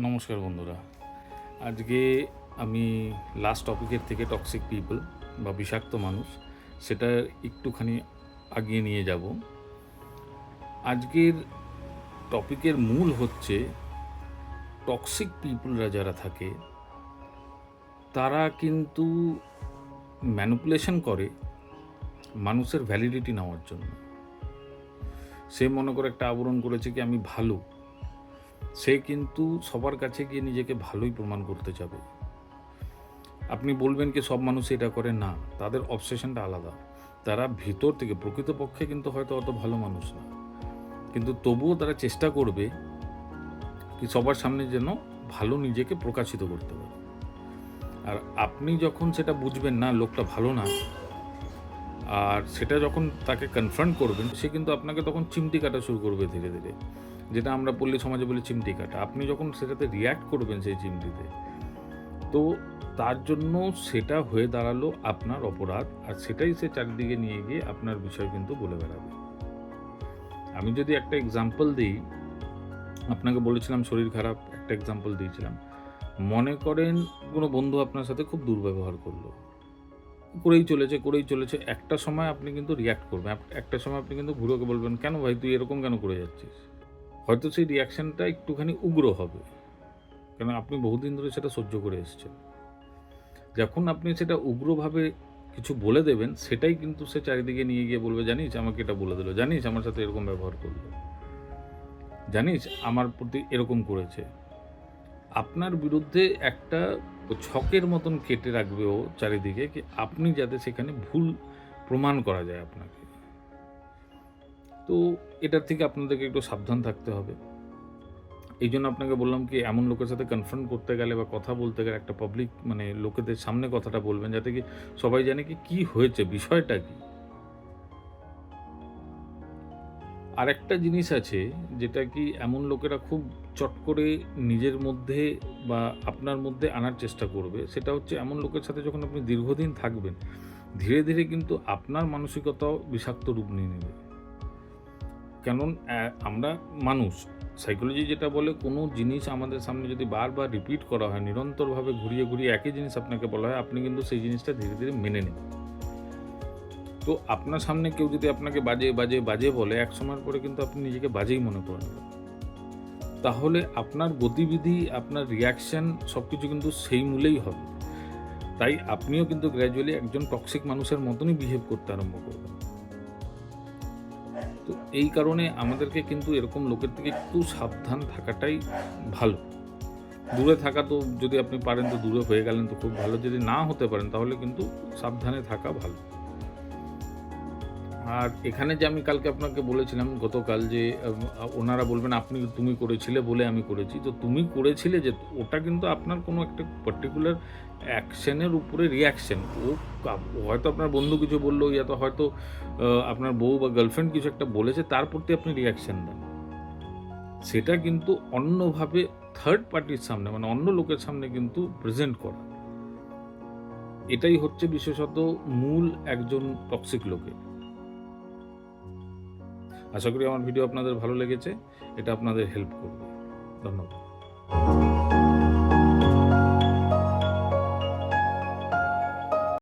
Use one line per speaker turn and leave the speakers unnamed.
নমস্কার বন্ধুরা। আজকে আমি লাস্ট টপিকের থেকে টক্সিক পিপল বা বিষাক্ত মানুষ সেটা একটুখানি আগিয়ে নিয়ে যাব। আজকের টপিকের মূল হচ্ছে টক্সিক পিপলরা যারা থাকে তারা কিন্তু ম্যানিপুলেশন করে মানুষের ভ্যালিডিটি নেওয়ার জন্য। সে মনে করে একটা আবরণ করেছে কি আমি ভালো, সে কিন্তু সবার কাছে গিয়ে নিজেকে ভালোই প্রমাণ করতে যাবে। আপনি বলবেন কি সব মানুষ এটা করে, না, তাদের অবসেশনটা আলাদা। তারা ভিতর থেকে প্রকৃতপক্ষে কিন্তু হয়তো অত ভালো মানুষ না, কিন্তু তবুও তারা চেষ্টা করবে কি সবার সামনে যেন ভালো নিজেকে প্রকাশিত করতে পারে। আর আপনি যখন সেটা বুঝবেন না লোকটা ভালো না, আর সেটা যখন তাকে কনফ্রন্ট করবেন, সে কিন্তু আপনাকে তখন চিমটি কাটা শুরু করবে ধীরে ধীরে, যেটা আমরা পল্লী সমাজে বলি চিমটি কাটা। আপনি যখন সেটাতে রিয়্যাক্ট করবেন সেই চিমটিতে, তো তার জন্য সেটা হয়ে দাঁড়ালো আপনার অপরাধ, আর সেটাই সে চারিদিকে নিয়ে গিয়ে আপনার বিষয় কিন্তু বলে বেড়াবে। আমি যদি একটা এক্সাম্পল দিই, আপনাকে বলেছিলাম শরীর খারাপ, একটা এক্সাম্পল দিয়েছিলাম। মনে করেন কোনো বন্ধু আপনার সাথে খুব দুর্ব্যবহার করলো, করেই চলেছে। একটা সময় আপনি কিন্তু রিয়্যাক্ট করবেন, একটা সময় আপনি কিন্তু ঘুরে বলবেন, কেন ভাই তুই এরকম কেন করে যাচ্ছিস? হয়তো সেই রিয়াকশনটা একটুখানি উগ্র হবে, কারণ আপনি বহুদিন ধরে সেটা সহ্য করে এসেছেন। যখন আপনি সেটা উগ্রভাবে কিছু বলে দেবেন, সেটাই কিন্তু সে চারিদিকে নিয়ে গিয়ে বলবে, জানিস আমাকে এটা বলে দিল, জানিস আমার সাথে এরকম ব্যবহার করলো, জানিস আমার প্রতি এরকম করেছে। আপনার বিরুদ্ধে একটা ছকের মতন কেটে রাখবে ও চারিদিকে, কি আপনি যাতে সেখানে ভুল প্রমাণ করা যায় আপনাকে। তো এটার থেকে আপনাদেরকে একটু সাবধান থাকতে হবে। এই জন্য আপনাকে বললাম কি এমন লোকের সাথে কনফ্রন্ট করতে গেলে বা কথা বলতে গেলে একটা পাবলিক মানে লোকেদের সামনে কথাটা বলবেন, যাতে কি সবাই জানে কি হয়েছে, বিষয়টা কি। আরেকটা জিনিস আছে, যেটা কি এমন লোকেরা খুব চট করে নিজের মধ্যে বা আপনার মধ্যে আনার চেষ্টা করবে, সেটা হচ্ছে এমন লোকের সাথে যখন আপনি দীর্ঘদিন থাকবেন, ধীরে ধীরে কিন্তু আপনার মানসিকতাও বিষাক্ত রূপ নিয়ে নেবে। কারণ আমরা মানুষ, সাইকোলজি যেটা বলে, কোনো জিনিস আমাদের সামনে যদি বারবার রিপিট করা হয়, নিরন্তরভাবে ঘুরিয়ে ঘুরিয়ে একই জিনিস আপনাকে বলা হয়, আপনি কিন্তু সেই জিনিসটা ধীরে ধীরে মেনে নেন। তো আপনার সামনে কেউ যদি আপনাকে বাজে বাজে বাজে বলে, এক সময়ের পরে কিন্তু আপনি নিজেকে বাজেই মনে করেন, তাহলে আপনার গতিবিধি, আপনার রিয়াকশন সব কিছু কিন্তু সেই মূলেই হবে। তাই আপনিও কিন্তু গ্র্যাজুয়ালি একজন টক্সিক মানুষের মতনই বিহেভ করতে আরম্ভ করবেন। তো এই কারণে আমাদেরকে কিন্তু এরকম লোকের থেকে একটু সাবধান থাকাটাই ভালো। দূরে থাকা তো যদি আপনি পারেন তো দূরে হয়ে গেলেন তো খুব ভালো, যদি না হতে পারেন তাহলে কিন্তু সাবধানে থাকা ভালো। আর এখানে যে আমি কালকে আপনাকে বলেছিলাম গতকাল, যে ওনারা বলবেন তুমি করেছিলে বলে আমি করেছি, তো তুমি করেছিলে যে ওটা কিন্তু আপনার কোনো একটা পার্টিকুলার অ্যাকশনের উপরে রিয়াকশন। ও হয়তো আপনার বন্ধু কিছু বললো, ইয়া তো হয়তো আপনার বউ বা গার্লফ্রেন্ড কিছু একটা বলেছে, তার প্রতি আপনি রিয়াকশন দেন, সেটা কিন্তু অন্যভাবে থার্ড পার্টির সামনে মানে অন্য লোকের সামনে কিন্তু প্রেজেন্ট করা, এটাই হচ্ছে বিশেষত মূল একজন টক্সিক লোকের। আশা করি আমার ভিডিও আপনাদের ভালো লেগেছে, এটা আপনাদের হেল্প করবে। ধন্যবাদ।